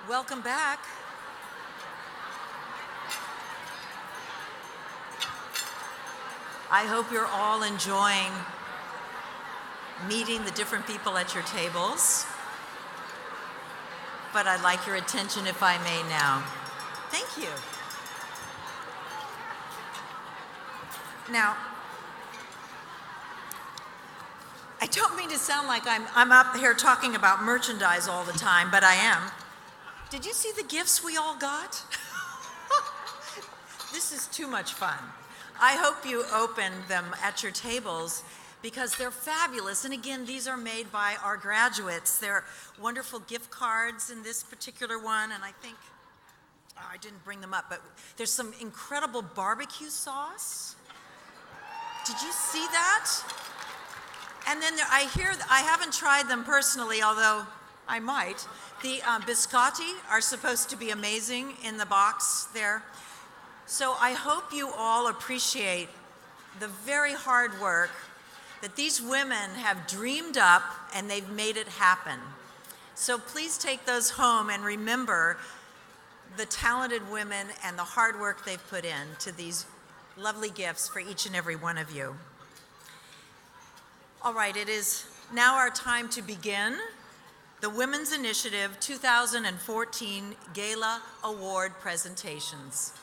Welcome back. I hope you're all enjoying meeting the different people at your tables. But I'd like your attention, if I may, now. Thank you. Now, I don't mean to sound like I'm up here talking about merchandise all the time, but I am. Did you see the gifts we all got? This is too much fun. I hope you open them at your tables because they're fabulous. And again, these are made by our graduates. They're wonderful gift cards in this particular one. And I think, I didn't bring them up, but there's some incredible barbecue sauce. Did you see that? And then I haven't tried them personally, although I might. The biscotti are supposed to be amazing in the box there. So I hope you all appreciate the very hard work that these women have dreamed up and they've made it happen. So please take those home and remember the talented women and the hard work they've put in to these lovely gifts for each and every one of you. All right, it is now our time to begin the Women's Initiative 2014 Gala Award presentations.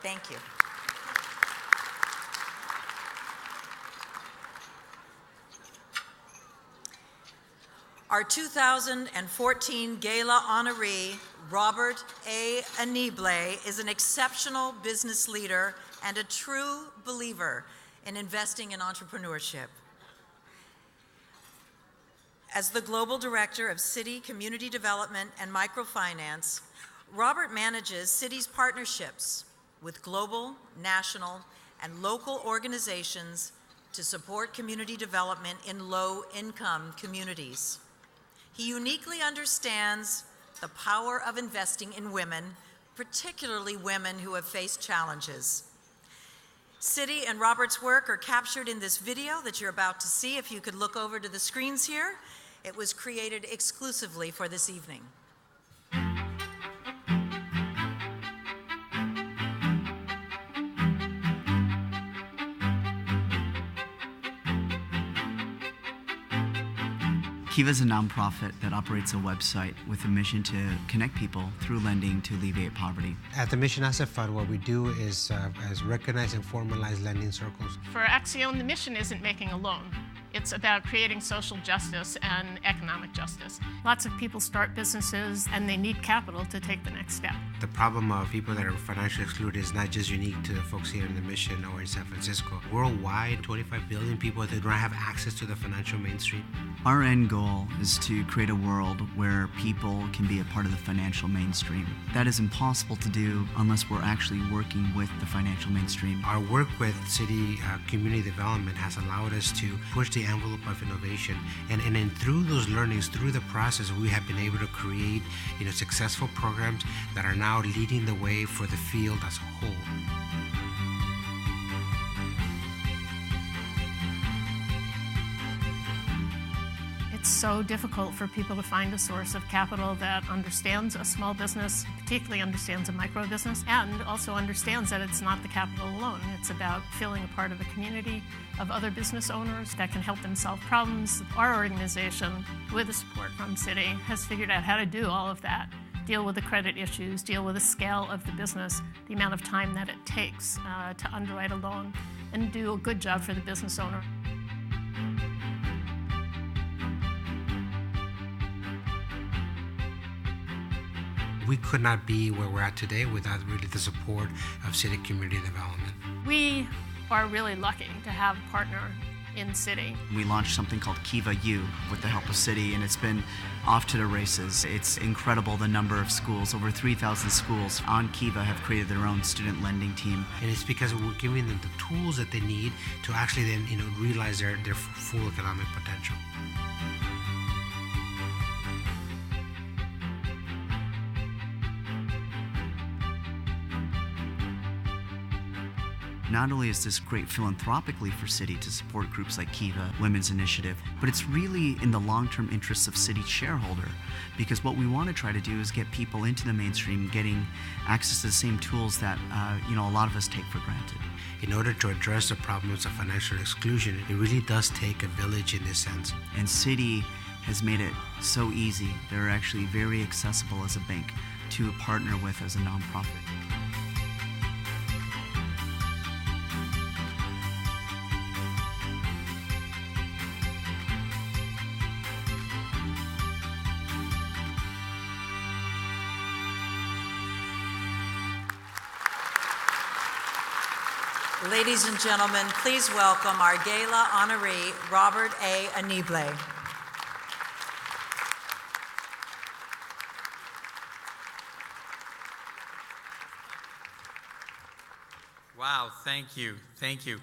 Thank you. Our 2014 Gala honoree, Robert A. Anible, is an exceptional business leader and a true believer in investing in entrepreneurship. As the Global Director of City Community Development and Microfinance, Robert manages cities' partnerships with global, national, and local organizations to support community development in low-income communities. He uniquely understands the power of investing in women, particularly women who have faced challenges. City and Robert's work are captured in this video that you're about to see. If you could look over to the screens here, it was created exclusively for this evening. Kiva is a nonprofit that operates a website with a mission to connect people through lending to alleviate poverty. At the Mission Asset Fund, what we do is recognize and formalize lending circles. For Axiom, the mission isn't making a loan. It's about creating social justice and economic justice. Lots of people start businesses and they need capital to take the next step. The problem of people that are financially excluded is not just unique to the folks here in the Mission or in San Francisco. Worldwide, 25 billion people that don't have access to the financial mainstream. Our end goal is to create a world where people can be a part of the financial mainstream. That is impossible to do unless we're actually working with the financial mainstream. Our work with city community development has allowed us to push the envelope of innovation, and then through those learnings, through the process, we have been able to create successful programs that are now leading the way for the field as a whole. It's so difficult for people to find a source of capital that understands a small business, particularly understands a micro business, and also understands that it's not the capital alone. It's about feeling a part of a community of other business owners that can help them solve problems. Our organization, with the support from City, has figured out how to do all of that. Deal with the credit issues, deal with the scale of the business, the amount of time that it takes to underwrite a loan, and do a good job for the business owner. We could not be where we're at today without really the support of city community development. We are really lucky to have a partner in City. We launched something called Kiva U with the help of City, and it's been off to the races. It's incredible the number of schools, over 3,000 schools on Kiva have created their own student lending team. And it's because we're giving them the tools that they need to actually then realize their full economic potential. Not only is this great philanthropically for City to support groups like Kiva, Women's Initiative, but it's really in the long-term interests of City shareholder, because what we want to try to do is get people into the mainstream, getting access to the same tools that a lot of us take for granted. In order to address the problems of financial exclusion, it really does take a village in this sense. And City has made it so easy. They're actually very accessible as a bank to partner with as a nonprofit. Ladies and gentlemen, please welcome our Gala honoree, Robert A. Anible. Wow, thank you, thank you.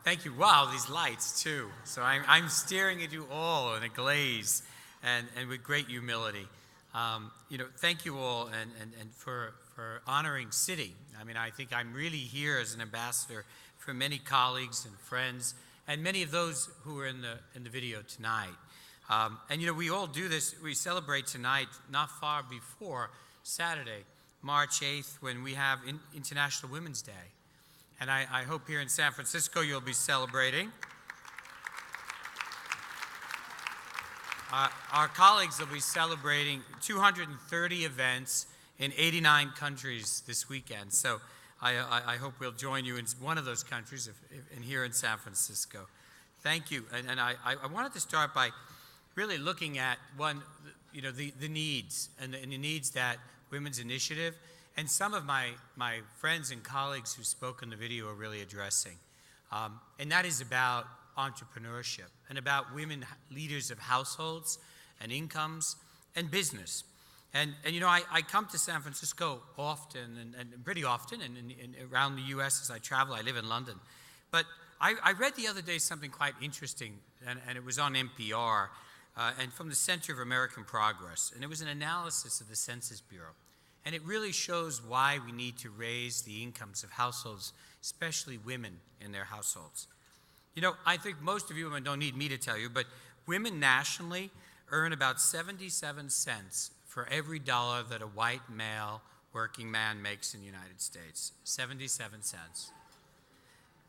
Thank you, wow, these lights too. So I'm staring at you all in a glaze and with great humility. Thank you all and for honoring City. I mean, I think I'm really here as an ambassador for many colleagues and friends and many of those who are in the video tonight. We all do this. We celebrate tonight not far before Saturday, March 8th, when we have International Women's Day. And I hope here in San Francisco you'll be celebrating. Our colleagues will be celebrating 230 events in 89 countries this weekend. So I hope we'll join you in one of those countries and here in San Francisco. Thank you. And I wanted to start by really looking at the needs and the needs that Women's Initiative and some of my friends and colleagues who spoke in the video are really addressing. And that is about entrepreneurship and about women leaders of households and incomes and business. And I come to San Francisco often and pretty often and around the U.S. as I travel. I live in London. But I read the other day something quite interesting, and it was on NPR, and from the Center of American Progress. And it was an analysis of the Census Bureau. And it really shows why we need to raise the incomes of households, especially women in their households. I think most of you don't need me to tell you, but women nationally earn about 77 cents for every dollar that a white male working man makes in the United States. 77 cents.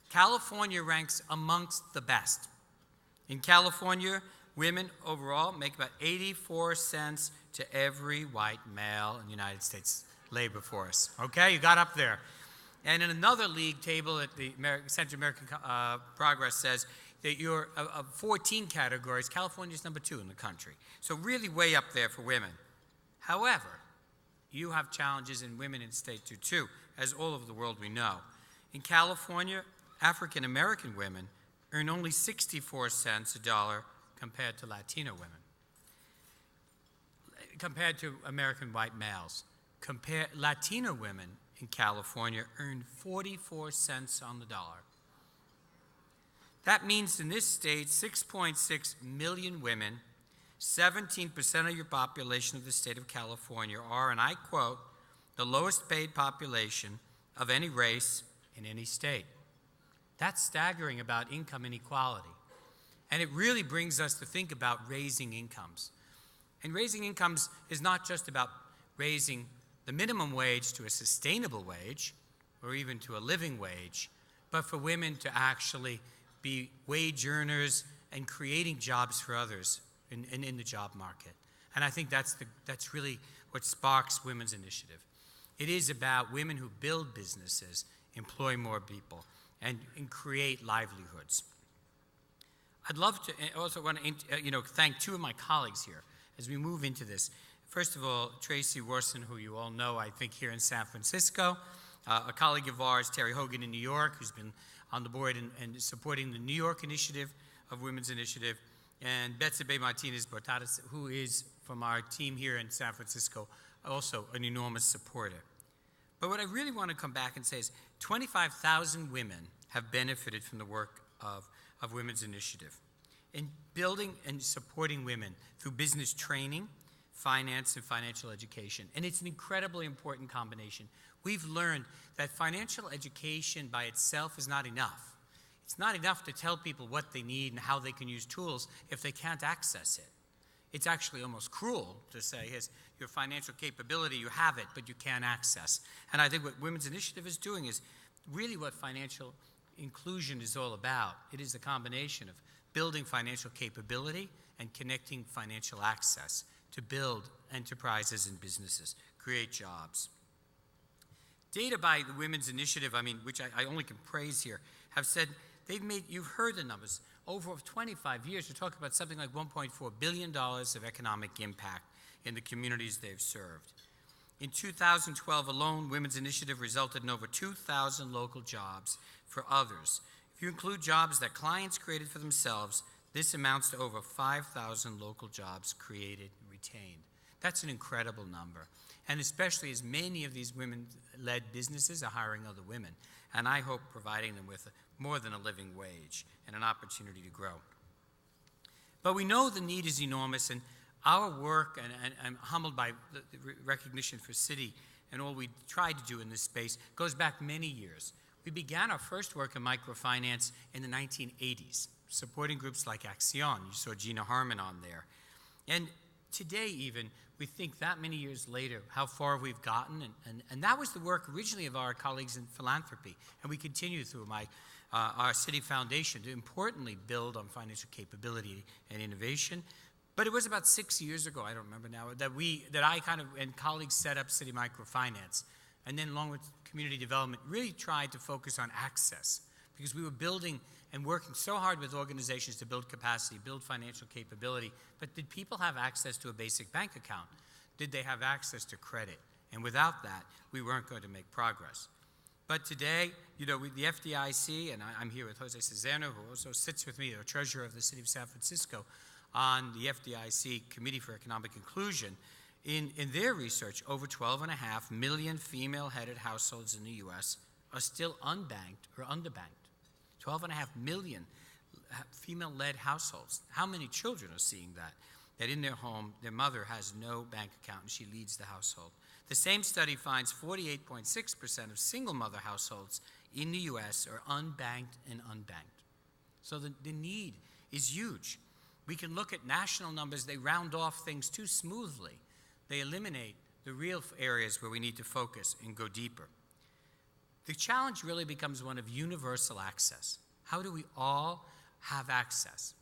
California ranks amongst the best. In California, women overall make about 84 cents to every white male in the United States labor force. Okay, you got up there. And in another league table at the Center of American Progress says that you're of 14 categories, California's number 2 in the country. So really way up there for women. However, you have challenges in women in state too, as all over the world we know. In California, African American women earn only 64 cents a dollar compared to Latino women. Compared to American white males. Latino women in California earn 44 cents on the dollar. That means in this state, 6.6 million women, 17% of your population of the state of California are, and I quote, the lowest paid population of any race in any state. That's staggering about income inequality. And it really brings us to think about raising incomes. And raising incomes is not just about raising the minimum wage to a sustainable wage or even to a living wage, but for women to actually be wage earners and creating jobs for others in the job market. And I think that's really what sparks Women's Initiative. It is about women who build businesses, employ more people, and create livelihoods. I'd love to also want to thank two of my colleagues here as we move into this. First of all, Tracy Worson, who you all know, I think, here in San Francisco, a colleague of ours, Terry Hogan in New York, who's been on the board and supporting the New York initiative of Women's Initiative, and Betsabe Martinez-Bortadas, who is from our team here in San Francisco, also an enormous supporter. But what I really want to come back and say is 25,000 women have benefited from the work of Women's Initiative in building and supporting women through business training, finance and financial education. And it's an incredibly important combination. We've learned that financial education by itself is not enough. It's not enough to tell people what they need and how they can use tools if they can't access it. It's actually almost cruel to say, here's your financial capability, you have it, but you can't access. And I think what Women's Initiative is doing is really what financial inclusion is all about. It is the combination of building financial capability and connecting financial access to build enterprises and businesses, create jobs. Data by the Women's Initiative, which I only can praise here, have said they've made, you've heard the numbers, over 25 years, we're talking about something like $1.4 billion of economic impact in the communities they've served. In 2012 alone, Women's Initiative resulted in over 2,000 local jobs for others. If you include jobs that clients created for themselves, this amounts to over 5,000 local jobs created and retained. That's an incredible number, and especially as many of these women-led businesses are hiring other women, and I hope providing them with more than a living wage and an opportunity to grow. But we know the need is enormous, and our work, and I'm humbled by the recognition for Citi and all we tried to do in this space, goes back many years. We began our first work in microfinance in the 1980s, supporting groups like Action. You saw Gina Harmon on there. And today even, we think that many years later, how far we've gotten, and that was the work originally of our colleagues in philanthropy, and we continue through our Citi Foundation to importantly build on financial capability and innovation. But it was about 6 years ago, I don't remember now, that I and colleagues set up Citi Microfinance, and then along with community development, really tried to focus on access, because we were building and working so hard with organizations to build capacity, build financial capability, but did people have access to a basic bank account? Did they have access to credit? And without that, we weren't going to make progress. But today, the FDIC, and I'm here with Jose Cezerno, who also sits with me, the treasurer of the City of San Francisco, on the FDIC Committee for Economic Inclusion. In their research, over 12.5 million female-headed households in the U.S. are still unbanked or underbanked. 12.5 million female-led households. How many children are seeing that? That in their home, their mother has no bank account and she leads the household. The same study finds 48.6% of single-mother households in the U.S. are unbanked and unbanked. So the need is huge. We can look at national numbers. They round off things too smoothly. They eliminate the real areas where we need to focus and go deeper. The challenge really becomes one of universal access. How do we all have access?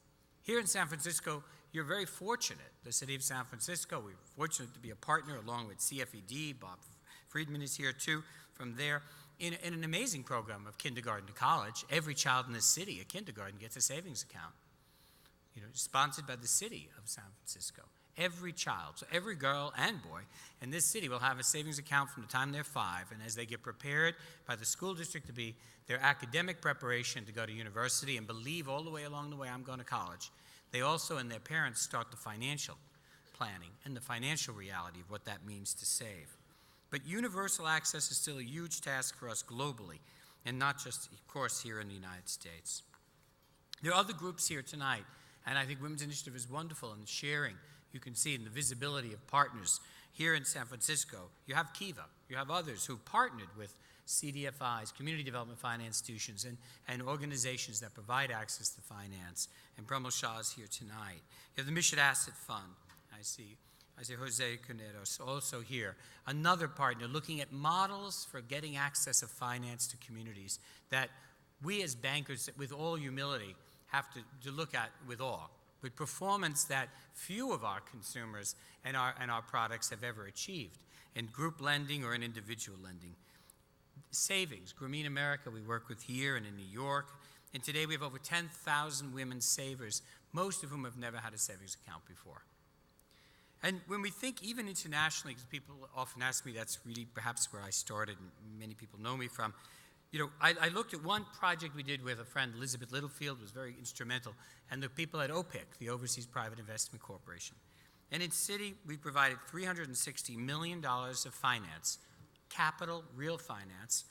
Here in San Francisco, you're very fortunate. The City of San Francisco, we're fortunate to be a partner along with CFED. Bob Friedman is here too from there. In an amazing program of kindergarten to college, every child in the city at kindergarten gets a savings account. Sponsored by the City of San Francisco. Every child, so every girl and boy in this city will have a savings account from the time they're 5, and as they get prepared by the school district to be their academic preparation to go to university and believe all the way along the way I'm going to college, they also and their parents start the financial planning and the financial reality of what that means to save. But universal access is still a huge task for us globally, and not just, of course, here in the United States. There are other groups here tonight, and I think Women's Initiative is wonderful in sharing. You can see in the visibility of partners here in San Francisco. You have Kiva. You have others who partnered with CDFIs, Community Development Finance Institutions, and organizations that provide access to finance. And Pramod Shah is here tonight. You have the Mission Asset Fund. I see Jose Cuneros also here. Another partner looking at models for getting access of finance to communities that we as bankers, with all humility, have to look at with awe, with performance that few of our consumers and our products have ever achieved in group lending or in individual lending. Savings, Grameen America we work with here and in New York, and today we have over 10,000 women savers, most of whom have never had a savings account before. And when we think even internationally, because people often ask me, that's really perhaps where I started and many people know me from, I looked at one project we did with a friend, Elizabeth Littlefield, was very instrumental, and the people at OPIC, the Overseas Private Investment Corporation. And in Citi, we provided $360 million of finance, capital, real finance,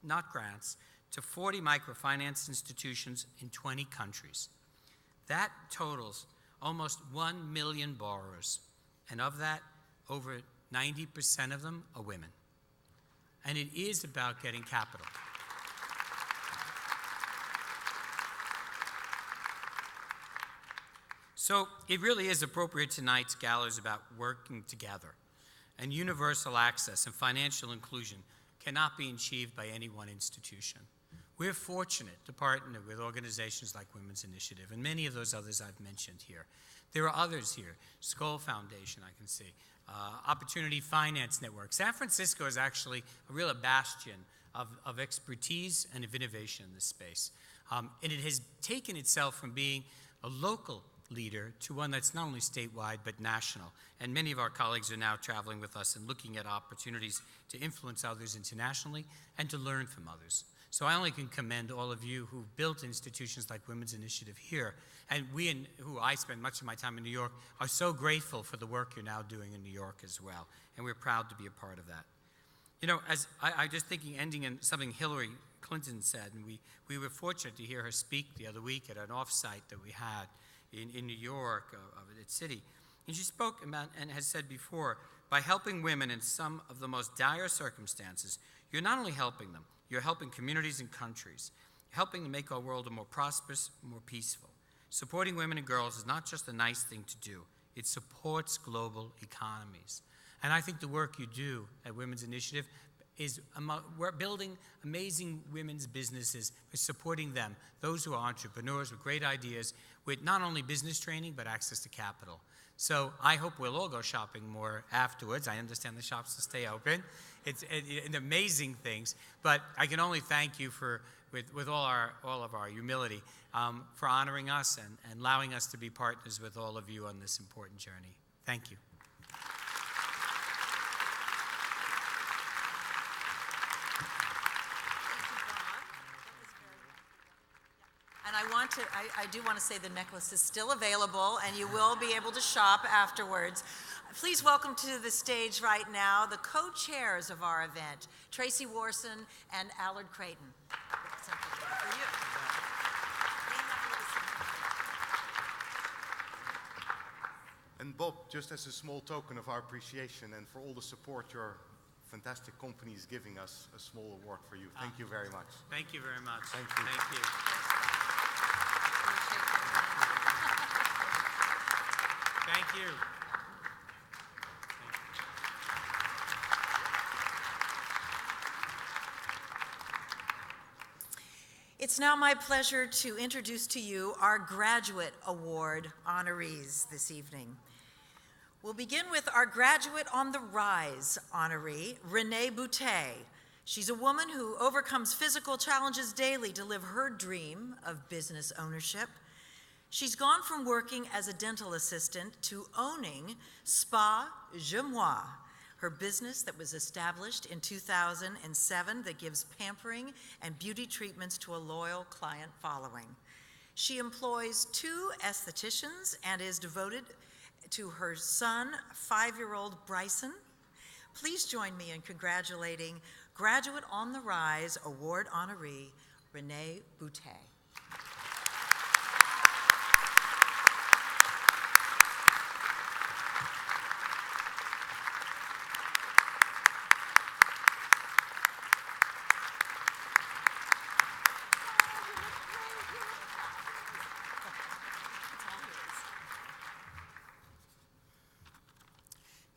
not grants, to 40 microfinance institutions in 20 countries. That totals almost 1 million borrowers And of that, over 90% of them are women. And it is about getting capital. So it really is appropriate. Tonight's gala is about working together. And universal access and financial inclusion cannot be achieved by any one institution. We're fortunate to partner with organizations like Women's Initiative and many of those others I've mentioned here. There are others here, Skoll Foundation, I can see, Opportunity Finance Network. San Francisco is actually a real bastion of expertise and of innovation in this space. And it has taken itself from being a local leader to one that's not only statewide but national. And many of our colleagues are now traveling with us and looking at opportunities to influence others internationally and to learn from others. So I only can commend all of you who've built institutions like Women's Initiative here. And who I spend much of my time in New York, are so grateful for the work you're now doing in New York as well. And we're proud to be a part of that. You know, as I just thinking, ending in something Hillary Clinton said, and we were fortunate to hear her speak the other week at an offsite that we had in New York, of the city. And she spoke about, and has said before, by helping women in some of the most dire circumstances, you're not only helping them, you're helping communities and countries, helping to make our world a more prosperous, more peaceful. Supporting women and girls is not just a nice thing to do, it supports global economies. And I think the work you do at Women's Initiative is we're building amazing women's businesses. We're supporting them, those who are entrepreneurs with great ideas, with not only business training, but access to capital. So I hope we'll all go shopping more afterwards. I understand the shops will stay open. It's amazing things, but I can only thank you with all of our humility for honoring us and allowing us to be partners with all of you on this important journey. Thank you. And I do want to say the necklace is still available and you will be able to shop afterwards. Please welcome to the stage right now the co-chairs of our event, Tracy Warson and Allard Creighton. For you. And Bob, just as a small token of our appreciation and for all the support your fantastic company is giving us, a small award for you. Thank you very much. Thank you very much. Thank you. Thank you. Thank you. It's now my pleasure to introduce to you our Graduate Award honorees this evening. We'll begin with our Graduate on the Rise honoree, Renee Boutet. She's a woman who overcomes physical challenges daily to live her dream of business ownership. She's gone from working as a dental assistant to owning Spa Gemois, her business that was established in 2007 that gives pampering and beauty treatments to a loyal client following. She employs 2 estheticians and is devoted to her son, 5-year-old Bryson. Please join me in congratulating Graduate on the Rise Award honoree, Renee Boutet.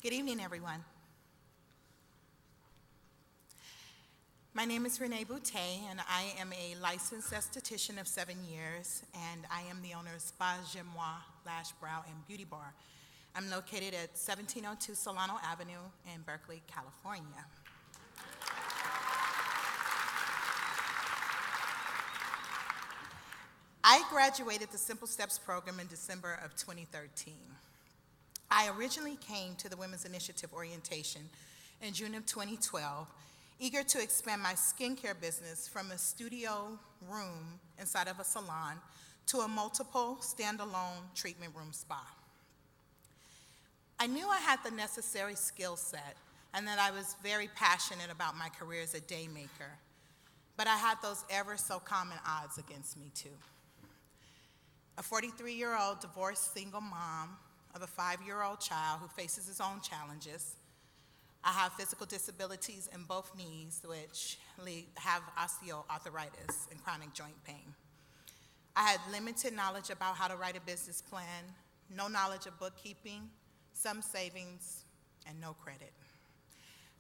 Good evening, everyone. My name is Renee Boutet, and I am a licensed esthetician of 7 years, and I am the owner of Spa Gemois Lash, Brow, and Beauty Bar. I'm located at 1702 Solano Avenue in Berkeley, California. I graduated the Simple Steps program in December of 2013. I originally came to the Women's Initiative orientation in June of 2012, eager to expand my skincare business from a studio room inside of a salon to a multiple standalone treatment room spa. I knew I had the necessary skill set and that I was very passionate about my career as a day maker, but I had those ever so common odds against me too. A 43-year-old divorced single mom of a 5-year-old child who faces his own challenges. I have physical disabilities in both knees, which have osteoarthritis and chronic joint pain. I had limited knowledge about how to write a business plan, no knowledge of bookkeeping, some savings, and no credit.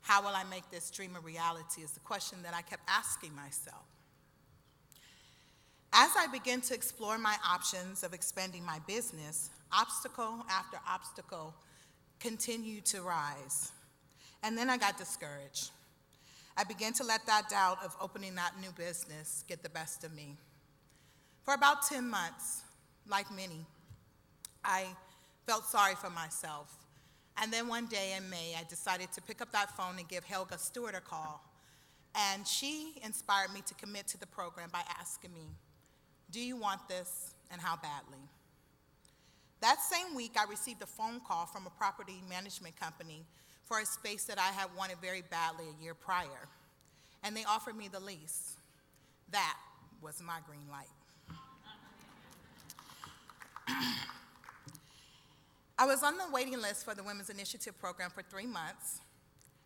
How will I make this dream a reality is the question that I kept asking myself. As I began to explore my options of expanding my business, obstacle after obstacle continued to rise. And then I got discouraged. I began to let that doubt of opening that new business get the best of me. For about 10 months, like many, I felt sorry for myself. And then one day in May, I decided to pick up that phone and give Helga Stewart a call. And she inspired me to commit to the program by asking me, "Do you want this, and how badly?" That same week, I received a phone call from a property management company for a space that I had wanted very badly a year prior, and they offered me the lease. That was my green light. I was on the waiting list for the Women's Initiative program for 3 months,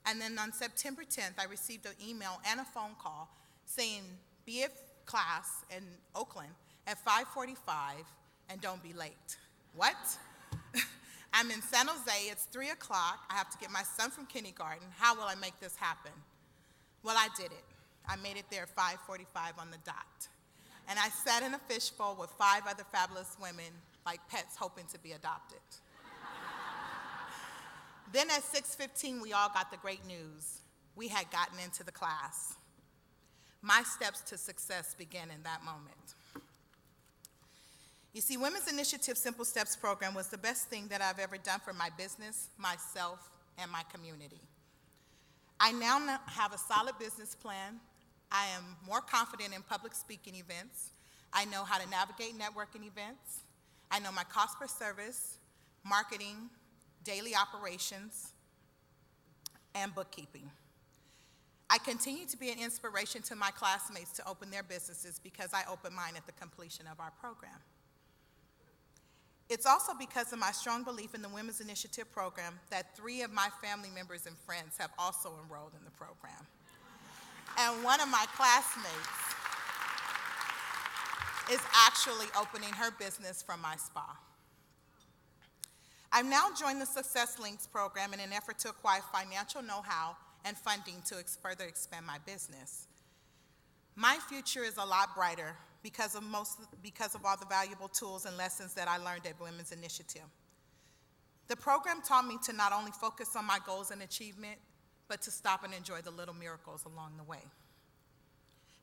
and then on September 10th, I received an email and a phone call saying, "Be at class in Oakland at 5:45 and don't be late." What? I'm in San Jose, it's 3 o'clock, I have to get my son from kindergarten. How will I make this happen? Well, I did it. I made it there at 5:45 on the dot. And I sat in a fishbowl with 5 other fabulous women, like pets hoping to be adopted. Then at 6:15, we all got the great news. We had gotten into the class. My steps to success began in that moment. You see, Women's Initiative Simple Steps program was the best thing that I've ever done for my business, myself, and my community. I now have a solid business plan. I am more confident in public speaking events. I know how to navigate networking events. I know my cost per service, marketing, daily operations, and bookkeeping. I continue to be an inspiration to my classmates to open their businesses because I opened mine at the completion of our program. It's also because of my strong belief in the Women's Initiative program that 3 of my family members and friends have also enrolled in the program. And one of my classmates is actually opening her business from my spa. I've now joined the Success Links program in an effort to acquire financial know-how and funding to further expand my business. My future is a lot brighter because of all the valuable tools and lessons that I learned at Women's Initiative. The program taught me to not only focus on my goals and achievement, but to stop and enjoy the little miracles along the way.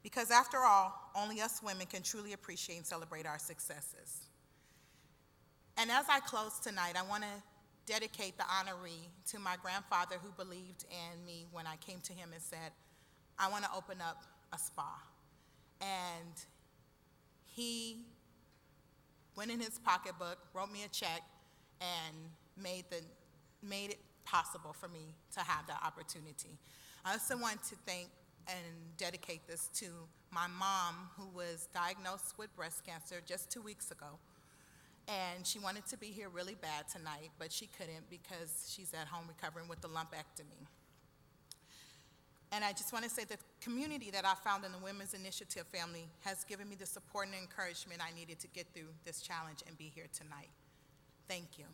Because after all, only us women can truly appreciate and celebrate our successes. And as I close tonight, I want to dedicate the honoree to my grandfather who believed in me when I came to him and said, "I want to open up a spa." And he went in his pocketbook, wrote me a check, and made it possible for me to have that opportunity. I also want to thank and dedicate this to my mom, who was diagnosed with breast cancer just 2 weeks ago. And she wanted to be here really bad tonight, but she couldn't because she's at home recovering with the lumpectomy. And I just want to say the community that I found in the Women's Initiative family has given me the support and encouragement I needed to get through this challenge and be here tonight. Thank you.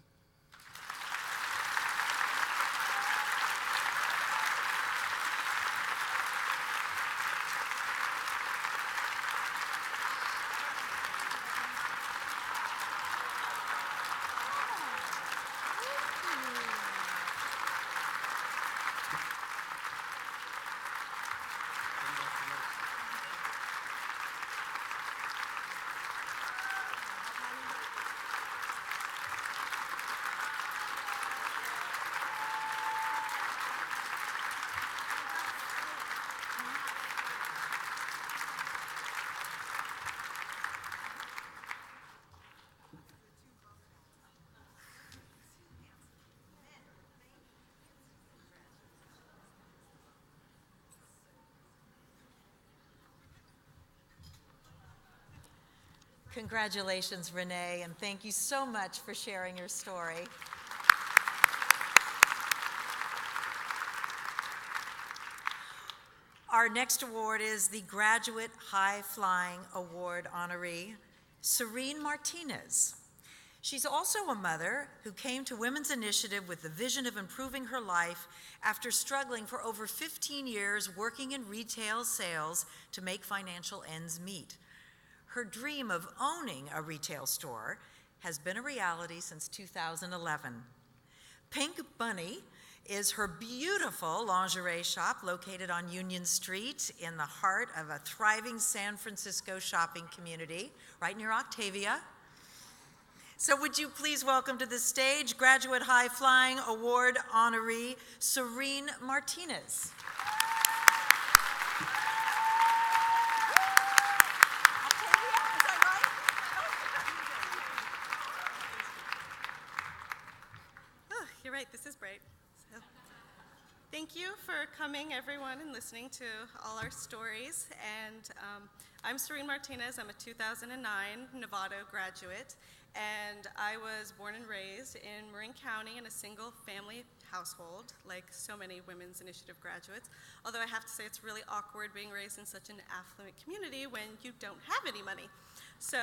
Congratulations, Renee, and thank you so much for sharing your story. Our next award is the Graduate High Flying Award honoree, Serene Martinez. She's also a mother who came to Women's Initiative with the vision of improving her life after struggling for over 15 years working in retail sales to make financial ends meet. Her dream of owning a retail store has been a reality since 2011. Pink Bunny is her beautiful lingerie shop located on Union Street in the heart of a thriving San Francisco shopping community, right near Octavia. So would you please welcome to the stage Graduate High Flying Award honoree, Serene Martinez. You're right, this is bright. So, thank you for coming, everyone, and listening to all our stories. And I'm Serene Martinez. I'm a 2009 Novato graduate, and I was born and raised in Marin County in a single-family household, like so many Women's Initiative graduates. Although I have to say it's really awkward being raised in such an affluent community when you don't have any money. So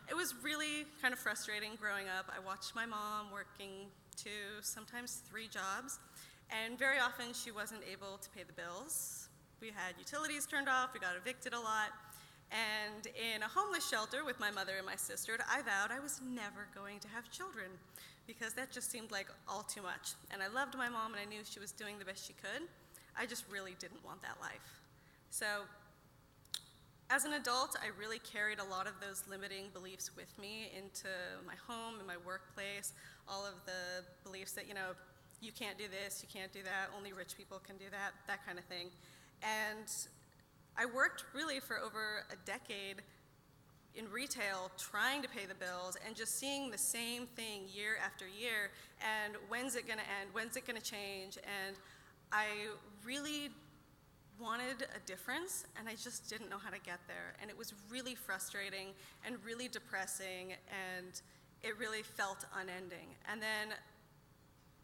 it was really kind of frustrating growing up. I watched my mom working 2, sometimes 3 jobs, and very often she wasn't able to pay the bills. We had utilities turned off, we got evicted a lot, and in a homeless shelter with my mother and my sister, I vowed I was never going to have children because that just seemed like all too much. And I loved my mom and I knew she was doing the best she could. I just really didn't want that life. So as an adult, I really carried a lot of those limiting beliefs with me into my home and my workplace, all of the beliefs that, you can't do this, you can't do that, only rich people can do that, that kind of thing. And I worked really for over a decade in retail trying to pay the bills and just seeing the same thing year after year, and when's it gonna end, when's it gonna change, and I really wanted a difference, and I just didn't know how to get there. And it was really frustrating and really depressing, and it really felt unending. And then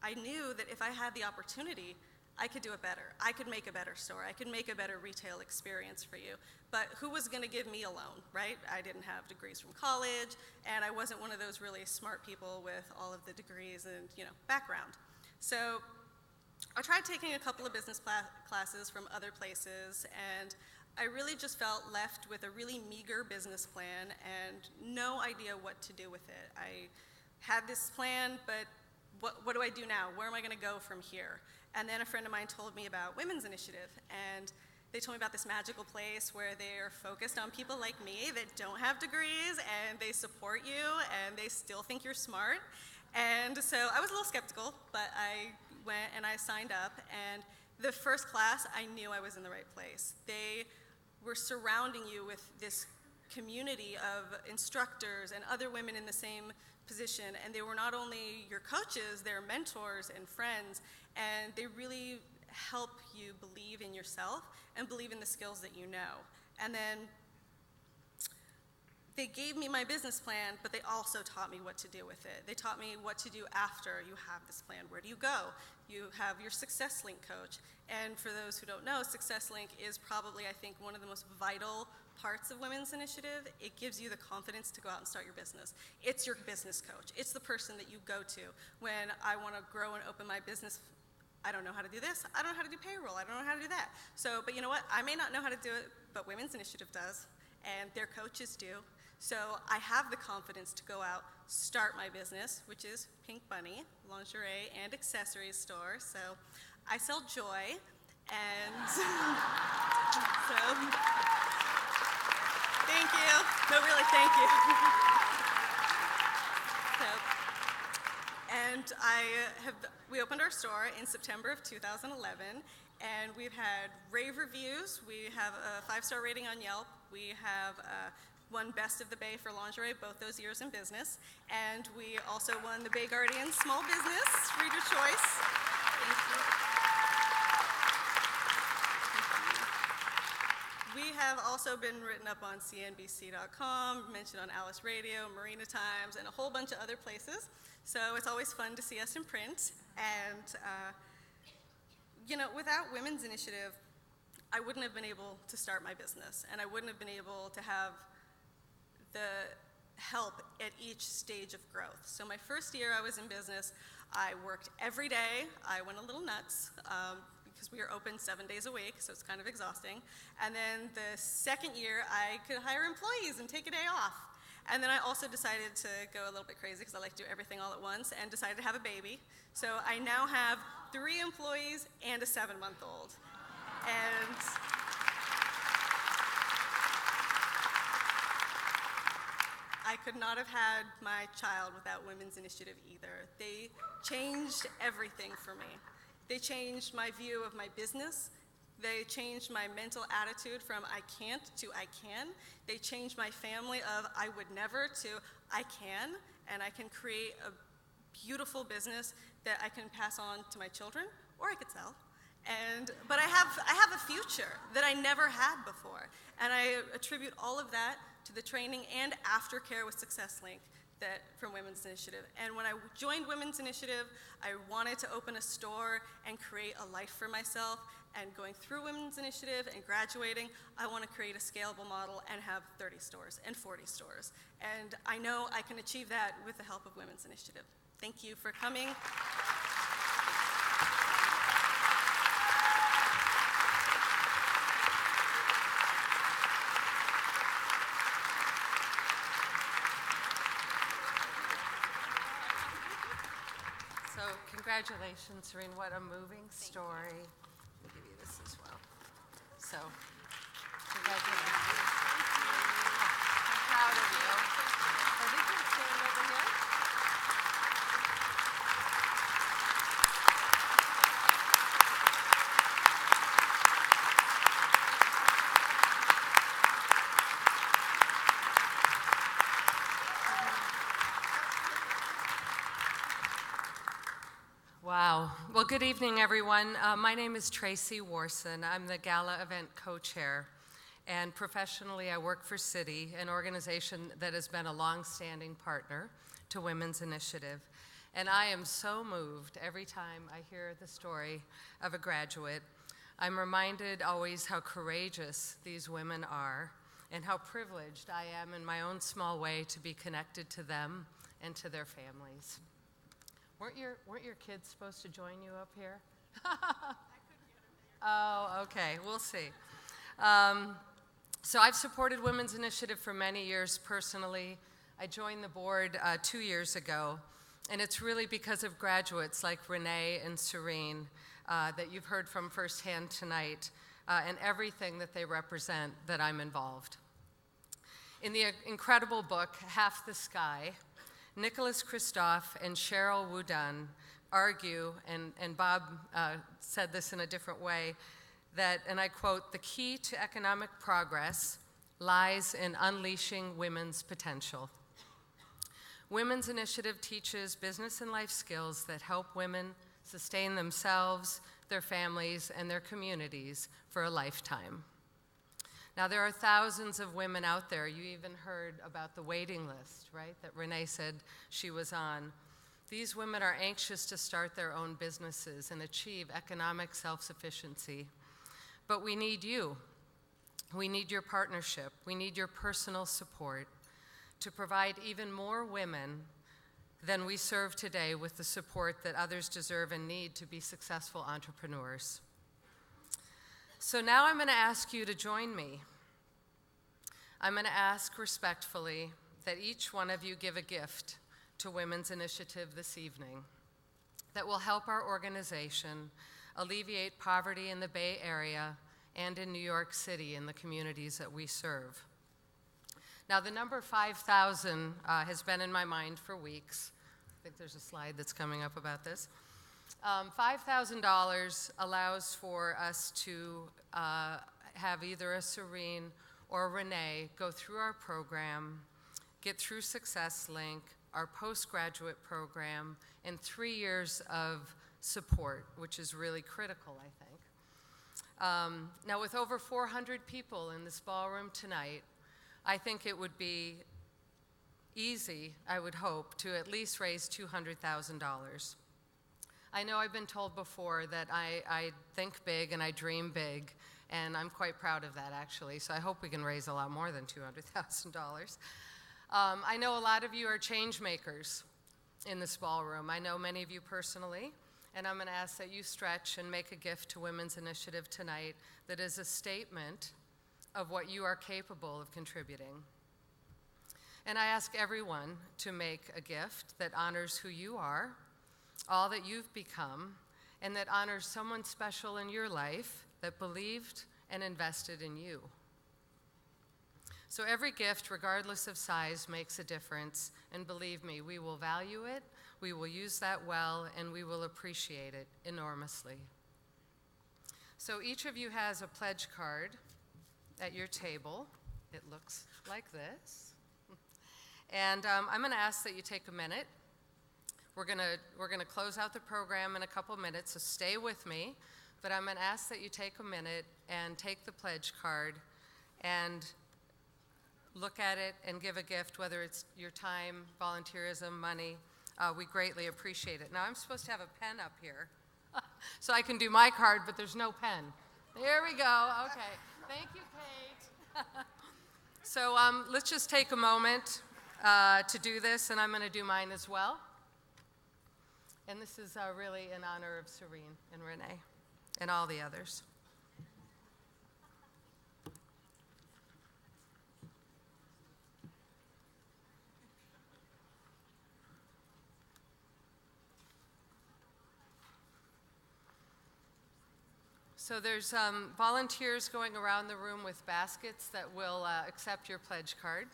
I knew that if I had the opportunity, I could do it better. I could make a better store. I could make a better retail experience for you. But who was gonna give me a loan, right? I didn't have degrees from college, and I wasn't one of those really smart people with all of the degrees and, background. So I tried taking a couple of business classes from other places, and I really just felt left with a really meager business plan and no idea what to do with it. I had this plan, but what do I do now? Where am I gonna go from here? And then a friend of mine told me about Women's Initiative, and they told me about this magical place where they're focused on people like me that don't have degrees, and they support you, and they still think you're smart. And so I was a little skeptical, but I went and I signed up, and the first class, I knew I was in the right place. They were surrounding you with this community of instructors and other women in the same position, and they were not only your coaches, they're mentors and friends, and they really help you believe in yourself and believe in the skills that you know. And then they gave me my business plan, but they also taught me what to do with it. They taught me what to do after you have this plan. Where do you go? You have your Success Link coach. And for those who don't know, Success Link is probably, I think, one of the most vital parts of Women's Initiative. It gives you the confidence to go out and start your business. It's your business coach. It's the person that you go to when I want to grow and open my business. I don't know how to do this. I don't know how to do payroll. I don't know how to do that. So, but you know what? I may not know how to do it, but Women's Initiative does, and their coaches do. So I have the confidence to go out, start my business, which is Pink Bunny, lingerie and accessories store. So I sell joy, and so thank you. No, really, thank you. And we opened our store in September of 2011, and we've had rave reviews. We have a 5-star rating on Yelp. We have won Best of the Bay for lingerie both those years in business, and we also won the Bay Guardian Small Business Reader Choice. Thank you. We have also been written up on CNBC.com, mentioned on Alice Radio, Marina Times, and a whole bunch of other places. So it's always fun to see us in print. And, without Women's Initiative, I wouldn't have been able to start my business, and I wouldn't have been able to have the help at each stage of growth. So my first year I was in business, I worked every day. I went a little nuts because we are open 7 days a week, so it's kind of exhausting. And then the second year I could hire employees and take a day off. And then I also decided to go a little bit crazy because I like to do everything all at once and decided to have a baby. So I now have 3 employees and a 7-month-old. And I could not have had my child without Women's Initiative either. They changed everything for me. They changed my view of my business. They changed my mental attitude from I can't to I can. They changed my family of I would never to I can, and I can create a beautiful business that I can pass on to my children, or I could sell. But I have a future that I never had before, and I attribute all of that to the training and aftercare with Success Link from Women's Initiative. And when I joined Women's Initiative, I wanted to open a store and create a life for myself. And going through Women's Initiative and graduating, I want to create a scalable model and have 30 stores and 40 stores. And I know I can achieve that with the help of Women's Initiative. Thank you for coming. So congratulations, Serene. What a moving story. I'll give you this as well. So congratulations. I'm proud of you. I think you're staying over here. Wow. Well, good evening, everyone. My name is Tracy Warson. I'm the Gala event co-chair. And professionally, I work for Citi, an organization that has been a long-standing partner to Women's Initiative. And I am so moved every time I hear the story of a graduate. I'm reminded always how courageous these women are and how privileged I am in my own small way to be connected to them and to their families. Weren't your kids supposed to join you up here? Oh, okay. We'll see. So I've supported Women's Initiative for many years personally. I joined the board 2 years ago, and it's really because of graduates like Renee and Serene that you've heard from firsthand tonight and everything that they represent that I'm involved. In the incredible book, Half the Sky, Nicholas Kristof and Cheryl Woodan argue, and Bob said this in a different way, that, and I quote, "The key to economic progress lies in unleashing women's potential." Women's Initiative teaches business and life skills that help women sustain themselves, their families, and their communities for a lifetime. Now, there are thousands of women out there. You even heard about the waiting list, right, that Renee said she was on. These women are anxious to start their own businesses and achieve economic self-sufficiency. But we need you. We need your partnership. We need your personal support to provide even more women than we serve today with the support that others deserve and need to be successful entrepreneurs. So now I'm going to ask you to join me. I'm going to ask respectfully that each one of you give a gift to Women's Initiative this evening that will help our organization alleviate poverty in the Bay Area and in New York City in the communities that we serve. Now, the number 5,000 has been in my mind for weeks. I think there's a slide that's coming up about this. $5,000 allows for us to have either a Serene or a Renee go through our program, get through Success Link, our postgraduate program, and 3 years of support, which is really critical, I think. Now, with over 400 people in this ballroom tonight, I think it would be easy, I would hope, to at least raise $200,000. I know I've been told before that I think big and I dream big, and I'm quite proud of that, actually, so I hope we can raise a lot more than $200,000. I know a lot of you are change makers in this ballroom. I know many of you personally, and I'm going to ask that you stretch and make a gift to Women's Initiative tonight that is a statement of what you are capable of contributing. And I ask everyone to make a gift that honors who you are, all that you've become, and that honors someone special in your life that believed and invested in you. So every gift, regardless of size, makes a difference, and believe me, we will value it, we will use that well, and we will appreciate it enormously. So each of you has a pledge card at your table. It looks like this. And I'm going to ask that you take a minute. We're going to close out the program in a couple minutes, so stay with me. But I'm going to ask that you take a minute and take the pledge card and look at it and give a gift, whether it's your time, volunteerism, money. We greatly appreciate it. Now, I'm supposed to have a pen up here so I can do my card, but there's no pen. There we go. Okay. Thank you, Kate. So let's just take a moment to do this, and I'm going to do mine as well. And this is really in honor of Serene and Renee and all the others. So there's volunteers going around the room with baskets that will accept your pledge card.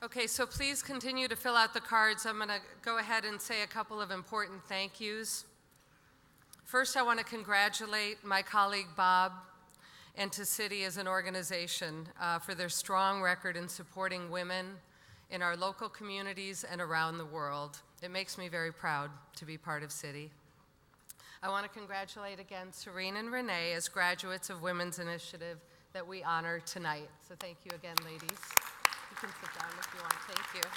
Okay, so please continue to fill out the cards. I'm going to go ahead and say a couple of important thank yous. First, I want to congratulate my colleague Bob and to City as an organization for their strong record in supporting women in our local communities and around the world. It makes me very proud to be part of City. I want to congratulate again Serene and Renee as graduates of Women's Initiative that we honor tonight. So thank you again, ladies. You can sit down if you want. Thank you.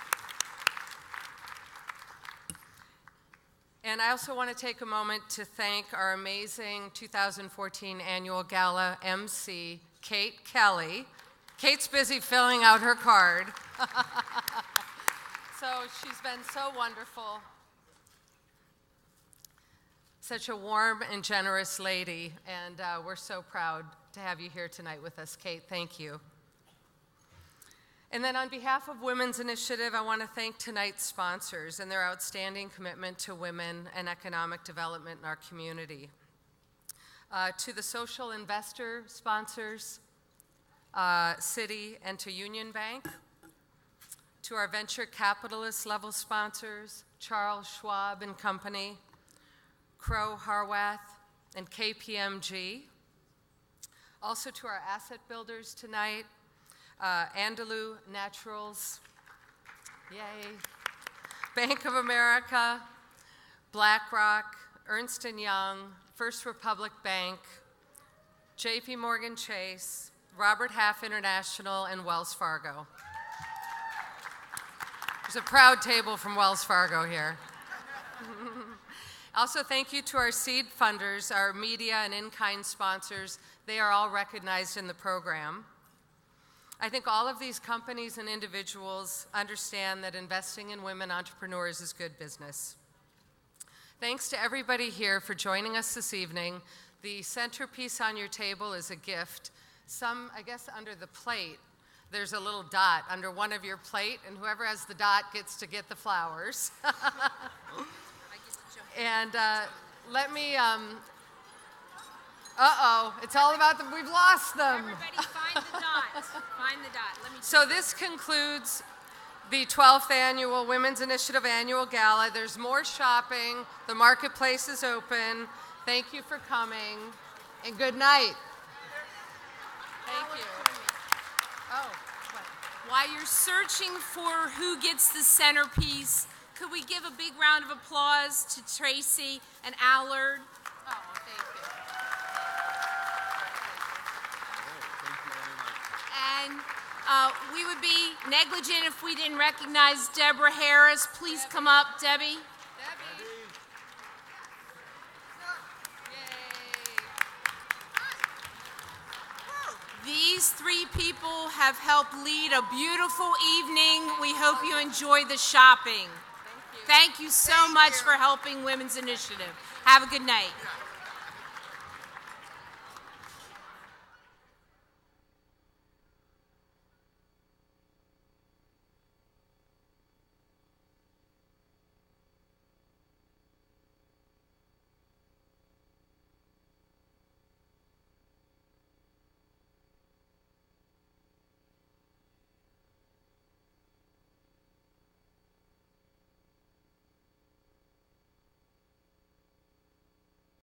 And I also want to take a moment to thank our amazing 2014 annual Gala MC, Kate Kelly. Kate's busy filling out her card. So she's been so wonderful. Such a warm and generous lady, and we're so proud to have you here tonight with us, Kate. Thank you. And then on behalf of Women's Initiative, I want to thank tonight's sponsors and their outstanding commitment to women and economic development in our community. To the social investor sponsors, City and to Union Bank. To our venture capitalist level sponsors, Charles Schwab and Company, Crow Harwath, and KPMG. Also to our asset builders tonight, Andalou Naturals, yay, Bank of America, BlackRock, Ernst & Young, First Republic Bank, JP Morgan Chase, Robert Half International, and Wells Fargo. There's a proud table from Wells Fargo here. Also, thank you to our seed funders, our media and in-kind sponsors. They are all recognized in the program. I think all of these companies and individuals understand that investing in women entrepreneurs is good business. Thanks to everybody here for joining us this evening. The centerpiece on your table is a gift. I guess under the plate, there's a little dot under one of your plate, and whoever has the dot gets to get the flowers. And let me Uh-oh, it's all about them. We've lost them. Everybody find the dot. Find the dot. Let me So this concludes the 12th Annual Women's Initiative Annual Gala. There's more shopping. The marketplace is open. Thank you for coming, and good night. Thank you. Oh, what? While you're searching for who gets the centerpiece, could we give a big round of applause to Tracy and Allard? Oh, thank you. And we would be negligent if we didn't recognize Deborah Harris. Please come up, Debbie. These three people have helped lead a beautiful evening. We hope you enjoy the shopping. Thank you so much for helping Women's Initiative. Have a good night.